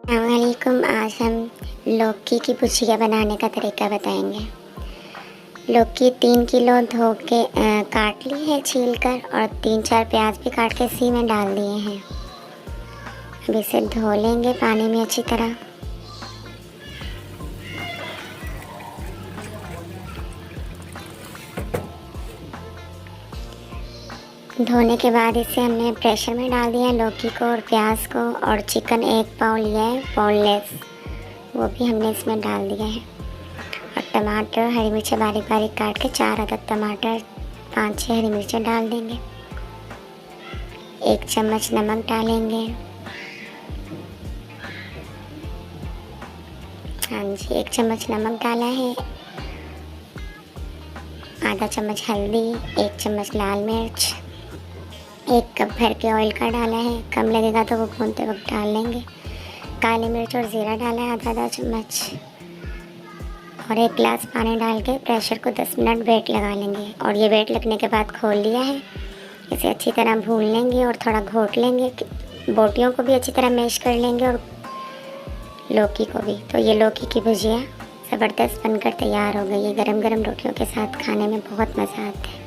अस्सलामुअलैकुम। आज हम लौकी की भुजिया बनाने का तरीका बताएंगे। लौकी 3 किलो धो के काट ली है छील कर, और 3-4 प्याज भी काट के इसी में डाल दिए हैं। अब इसे धो लेंगे पानी में अच्छी तरह। धोने के बाद इसे हमने प्रेशर में डाल दिया लौकी को और प्याज को, और चिकन 1 पाव लिया है बोनलेस, वो भी हमने इसमें डाल दिया है। और टमाटर, हरी मिर्चें बारीक बारीक काट के 4 अदद टमाटर, 5-6 हरी मिर्चें डाल देंगे। 1 चम्मच नमक डालेंगे। हाँ जी, 1 चम्मच नमक डाला है। आधा चम्मच हल्दी, 1 चम्मच लाल मिर्च, 1 कप भर के ऑयल का डाला है। कम लगेगा तो वो भूनते वक्त डाल लेंगे। काली मिर्च और ज़ीरा डाला है आधा चम्मच, और 1 गिलास पानी डाल के प्रेशर को 10 मिनट वेट लगा लेंगे। और ये वेट लगने के बाद खोल लिया है। इसे अच्छी तरह भून लेंगे और थोड़ा घोट लेंगे। बोटियों को भी अच्छी तरह मैश कर लेंगे और लौकी को भी। तो ये लौकी की भुजिया ज़बरदस्त बनकर तैयार हो गई है। गरम गरम रोटियों के साथ खाने में बहुत मज़ा आता है।